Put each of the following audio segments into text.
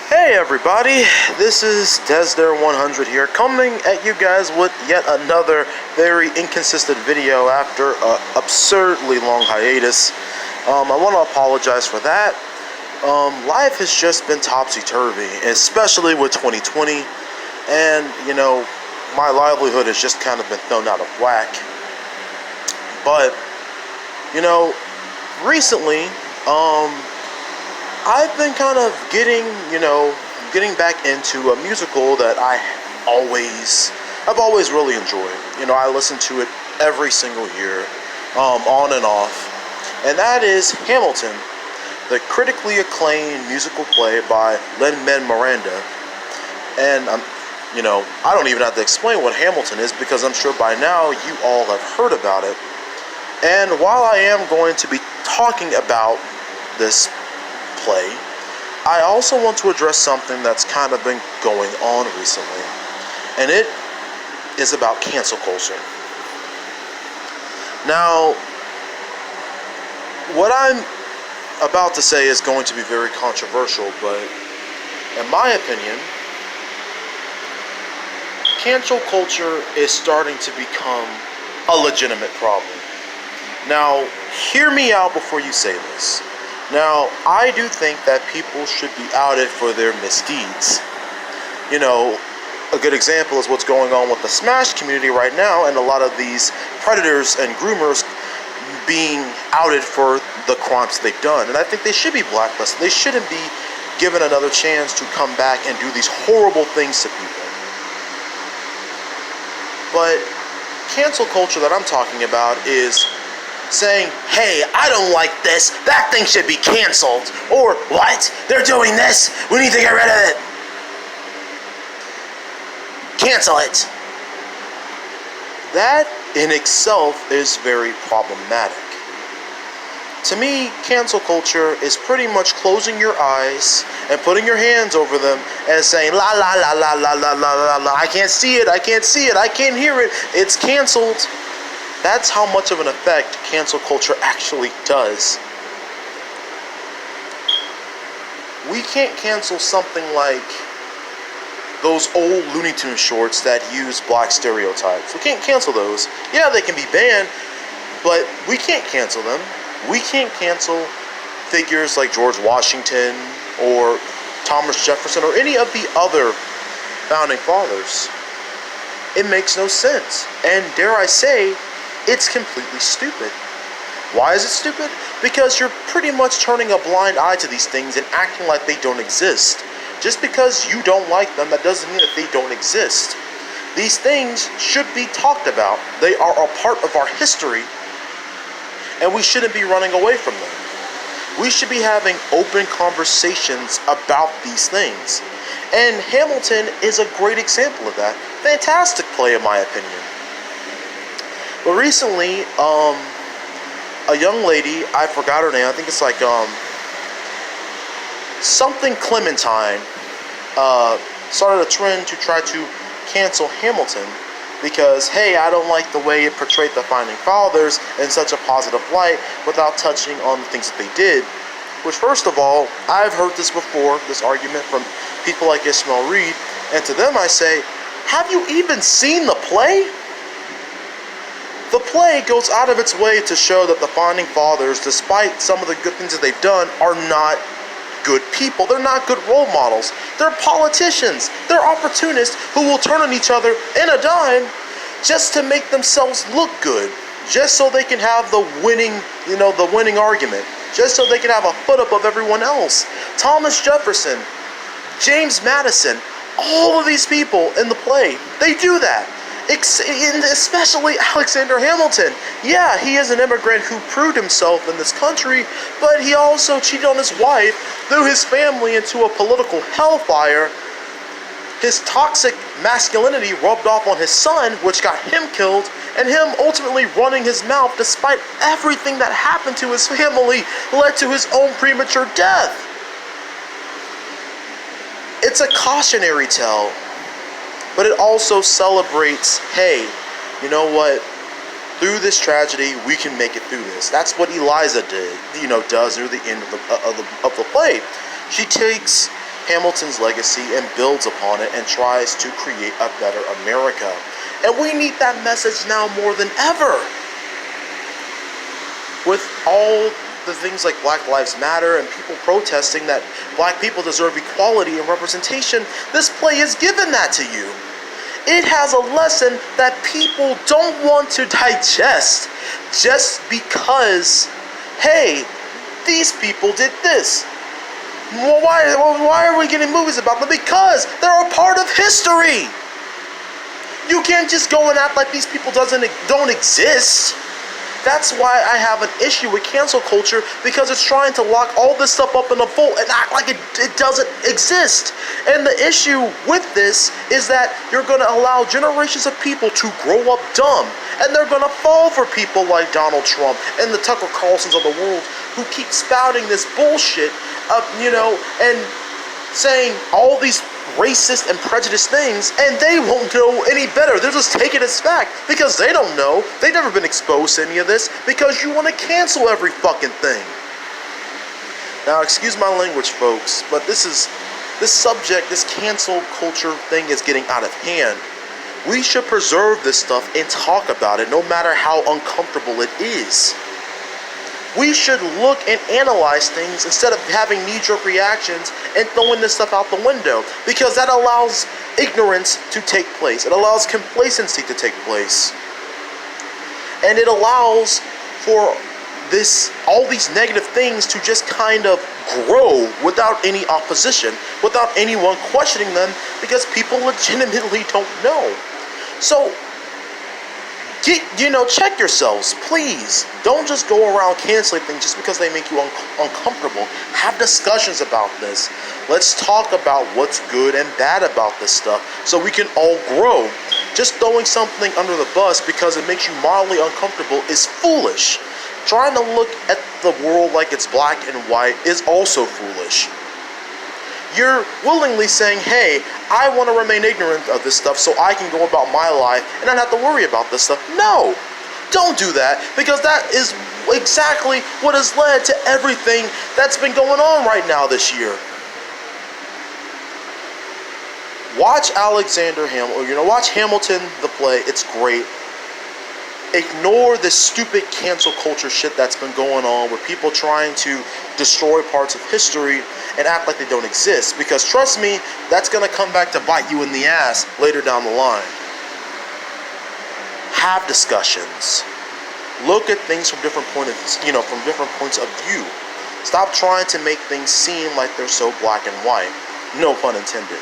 Hey everybody, this is Desder100 here, coming at you guys with yet another very inconsistent video after an absurdly long hiatus. I want to apologize for that. Life has just been topsy-turvy, especially with 2020, and my livelihood has just kind of been thrown out of whack. But recently, I've been kind of getting back into a musical that I've always really enjoyed. I listen to it every single year, on and off, and that is Hamilton, the critically acclaimed musical play by Lin-Manuel Miranda. And I don't even have to explain what Hamilton is, because I'm sure by now you all have heard about it. And while I am going to be talking about this play, I also want to address something that's kind of been going on recently, and it is about cancel culture. Now, what I'm about to say is going to be very controversial, but in my opinion, cancel culture is starting to become a legitimate problem. Now, hear me out before you say this. Now, I do think that people should be outed for their misdeeds. A good example is what's going on with the Smash community right now, and a lot of these predators and groomers being outed for the crimes they've done. And I think they should be blacklisted. They shouldn't be given another chance to come back and do these horrible things to people. But cancel culture that I'm talking about is saying, hey, I don't like this, that thing should be canceled, or what, they're doing this, we need to get rid of it, cancel it. That in itself is very problematic. To me, cancel culture is pretty much closing your eyes and putting your hands over them and saying, la la la la la la la la, I can't see it, I can't see it, I can't hear it, it's canceled. That's how much of an effect cancel culture actually does. We can't cancel something like those old Looney Tunes shorts that use black stereotypes. We can't cancel those. Yeah, they can be banned, but we can't cancel them. We can't cancel figures like George Washington or Thomas Jefferson or any of the other founding fathers. It makes no sense. And dare I say, it's completely stupid. Why is it stupid? Because you're pretty much turning a blind eye to these things and acting like they don't exist. Just because you don't like them, that doesn't mean that they don't exist. These things should be talked about. They are a part of our history, and we shouldn't be running away from them. We should be having open conversations about these things. And Hamilton is a great example of that. Fantastic play, in my opinion. But recently, a young lady, I forgot her name, I think it's like something Clementine, started a trend to try to cancel Hamilton because, hey, I don't like the way it portrayed the founding fathers in such a positive light without touching on the things that they did. Which, first of all, I've heard this before, this argument from people like Ishmael Reed, and to them I say, have you even seen the play? The play goes out of its way to show that the founding fathers, despite some of the good things that they've done, are not good people. They're not good role models. They're politicians. They're opportunists who will turn on each other in a dime just to make themselves look good, just so they can have the winning argument, just so they can have a foot up of everyone else. Thomas Jefferson, James Madison, all of these people in the play, they do that. Especially Alexander Hamilton. Yeah, he is an immigrant who proved himself in this country, but he also cheated on his wife, threw his family into a political hellfire. His toxic masculinity rubbed off on his son, which got him killed, and him ultimately running his mouth despite everything that happened to his family led to his own premature death. It's a cautionary tale. But it also celebrates, hey, you know what? Through this tragedy, we can make it through this. That's what Eliza does near the end of the play. She takes Hamilton's legacy and builds upon it and tries to create a better America. And we need that message now more than ever. With all the things like Black Lives Matter and people protesting that black people deserve equality and representation, this play is given that to you. It has a lesson that people don't want to digest just because, hey, these people did this. Well, why are we getting movies about them? Because they're a part of history. You can't just go and act like these people don't exist. That's why I have an issue with cancel culture, because it's trying to lock all this stuff up in a vault and act like it doesn't exist. And the issue with this is that you're going to allow generations of people to grow up dumb, and they're going to fall for people like Donald Trump and the Tucker Carlsons of the world who keep spouting this bullshit up, and saying all these racist and prejudiced things, and they won't know any better. They're just taking it as fact because they don't know. They've never been exposed to any of this, because you want to cancel every fucking thing. Now, excuse my language, folks, but this subject, this cancel culture thing is getting out of hand. We should preserve this stuff and talk about it, no matter how uncomfortable it is. We should look and analyze things instead of having knee-jerk reactions and throwing this stuff out the window, because that allows ignorance to take place. It allows complacency to take place. And it allows for all these negative things to just kind of grow without any opposition, without anyone questioning them, because people legitimately don't know. So, check yourselves, please. Don't just go around canceling things just because they make you uncomfortable. Have discussions about this. Let's talk about what's good and bad about this stuff so we can all grow. Just throwing something under the bus because it makes you mildly uncomfortable is foolish. Trying to look at the world like it's black and white is also foolish. You're willingly saying, hey, I want to remain ignorant of this stuff so I can go about my life and not have to worry about this stuff. No, don't do that, because that is exactly what has led to everything that's been going on right now this year. Watch watch Hamilton, the play. It's great. Ignore this stupid cancel culture shit that's been going on with people trying to destroy parts of history and act like they don't exist, because trust me, that's going to come back to bite you in the ass later down the line. Have discussions. Look at things from different points of view. Stop trying to make things seem like they're so black and white. No pun intended.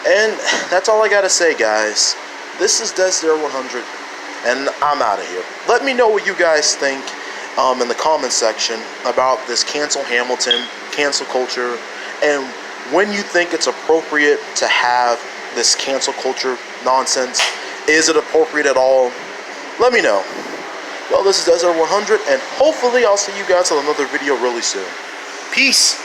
And that's all I got to say, guys. This is Des0100. And I'm out of here. Let me know what you guys think in the comment section about this cancel Hamilton, cancel culture, and when you think it's appropriate to have this cancel culture nonsense. Is it appropriate at all? Let me know. Well, this is Des0100, and hopefully I'll see you guys on another video really soon. Peace!